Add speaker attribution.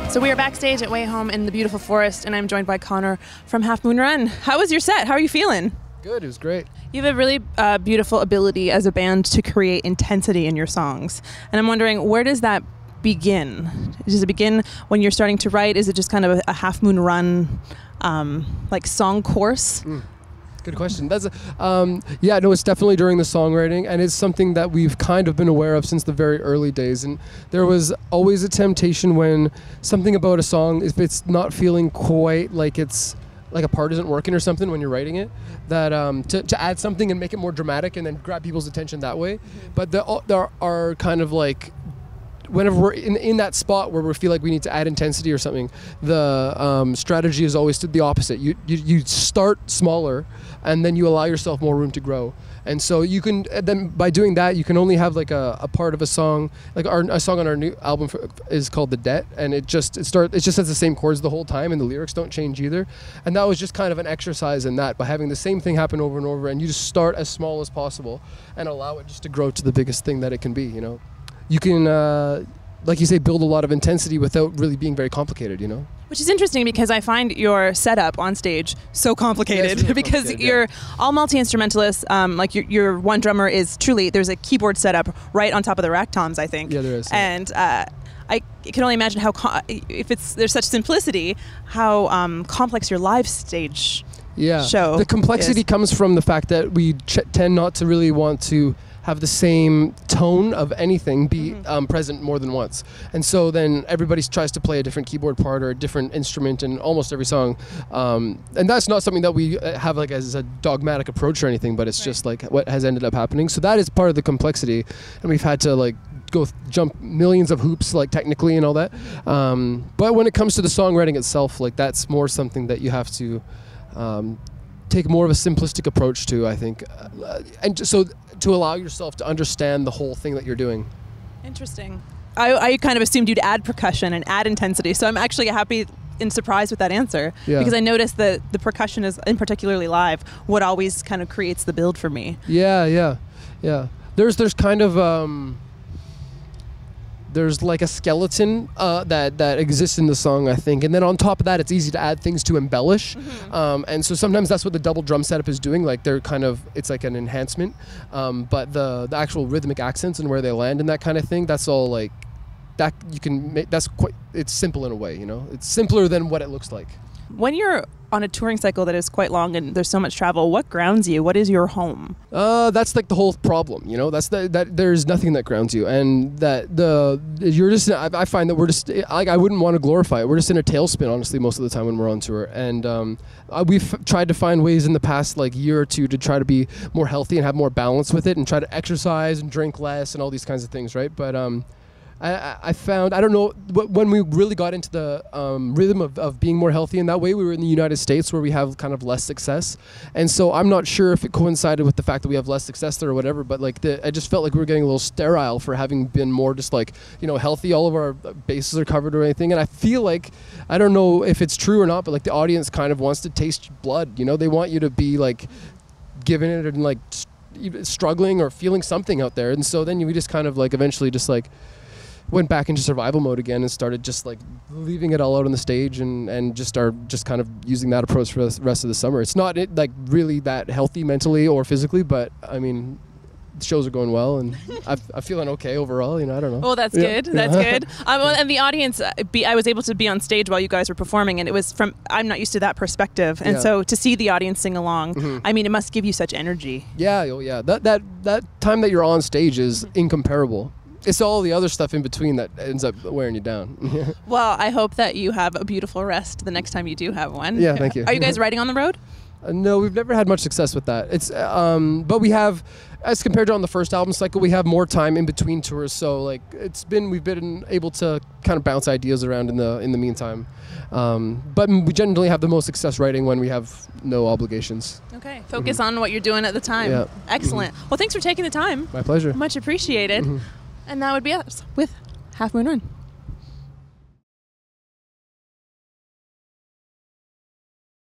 Speaker 1: So we are backstage at WayHome in the beautiful forest, and I'm joined by Conner from Half Moon Run. How was your set? How are you feeling?
Speaker 2: Good, it was great.
Speaker 1: You have a really beautiful ability as a band to create intensity in your songs. And I'm wondering, where does that begin? Does it begin when you're starting to write? Is it just kind of a Half Moon Run like song course?
Speaker 2: Good question. That's yeah, no, it's definitely during the songwriting, and it's something that we've kind of been aware of since the very early days. And there was always a temptation when something about a song, if it's not feeling quite like it's like a part isn't working or something when you're writing it, that to add something and make it more dramatic and then grab people's attention that way. But there are kind of like, whenever we're in that spot where we feel like we need to add intensity or something, the strategy is always the opposite. You start smaller, and then you allow yourself more room to grow. And so you can then, by doing that, you can only have like a part of a song. Like a song on our new album is called "The Debt," and it just has the same chords the whole time, and the lyrics don't change either. And that was just kind of an exercise in that, by having the same thing happen over and over, and you just start as small as possible and allow it just to grow to the biggest thing that it can be. You know, you can, like you say, build a lot of intensity without really being very complicated. You know.
Speaker 1: Which is interesting because I find your setup on stage so complicated, really because complicated, you're all multi-instrumentalists. Like your one drummer is truly, there's a keyboard setup right on top of the rack toms, I think.
Speaker 2: Yeah, there is.
Speaker 1: And I can only imagine how, if there's such simplicity, how complex your live stage show
Speaker 2: The complexity comes from the fact that we tend not to really want to have the same tone of anything be present more than once. And so then everybody tries to play a different keyboard part or a different instrument in almost every song. And that's not something that we have like as a dogmatic approach or anything, but it's just like what has ended up happening. So that is part of the complexity, and we've had to like jump millions of hoops, like technically and all that. But when it comes to the songwriting itself, like that's more something that you have to take more of a simplistic approach to, I think, and so to allow yourself to understand the whole thing that you're doing.
Speaker 1: Interesting. I kind of assumed you'd add percussion and add intensity, so I'm actually happy and surprised with that answer, because I noticed that the percussion is, in particularly live, what always kind of creates the build for me.
Speaker 2: Yeah. There's kind of there's like a skeleton that exists in the song, I think, and then on top of that, it's easy to add things to embellish. And so sometimes that's what the double drum setup is doing. Like they're kind of, it's like an enhancement, but the actual rhythmic accents and where they land and that kind of thing, that's all like that you can make. That's quite, it's simple in a way, you know. It's simpler than what it looks like.
Speaker 1: When you're on a touring cycle that is quite long and there's so much travel, what grounds you? What is your home?
Speaker 2: That's like the whole problem, you know. That's that there's nothing that grounds you, and that you're just. I find that we're just like, I wouldn't want to glorify it. We're just in a tailspin, honestly, most of the time when we're on tour. And we've tried to find ways in the past like year or two to try to be more healthy and have more balance with it, and try to exercise and drink less and all these kinds of things, right? But I found, I don't know, when we really got into the rhythm of being more healthy in that way, we were in the United States where we have kind of less success. And so I'm not sure if it coincided with the fact that we have less success there or whatever, but like I just felt like we were getting a little sterile for having been more just like, you know, healthy, all of our bases are covered or anything. And I feel like, I don't know if it's true or not, but like the audience kind of wants to taste blood, you know, they want you to be like giving it and like struggling or feeling something out there. And so then we just kind of like eventually just like went back into survival mode again and started just like leaving it all out on the stage and just kind of using that approach for the rest of the summer. It's not like really that healthy mentally or physically, but I mean, the shows are going well and I'm feeling okay overall, you know. I don't know.
Speaker 1: Oh, that's good. That's good. And the audience, I was able to be on stage while you guys were performing, and it was I'm not used to that perspective, and so to see the audience sing along, I mean, it must give you such energy. Yeah,
Speaker 2: oh yeah. That time that you're on stage is incomparable. It's all the other stuff in between that ends up wearing you down.
Speaker 1: Well, I hope that you have a beautiful rest the next time you do have one.
Speaker 2: Yeah, thank you.
Speaker 1: Are you guys writing on the road?
Speaker 2: No, we've never had much success with that. It's but we have, as compared to on the first album cycle, we have more time in between tours. So like we've been able to kind of bounce ideas around in the meantime. But we generally have the most success writing when we have no obligations.
Speaker 1: Okay, focus on what you're doing at the time.
Speaker 2: Yeah.
Speaker 1: Excellent. Well, thanks for taking the time.
Speaker 2: My pleasure.
Speaker 1: Much appreciated. And that would be us with Half Moon Run.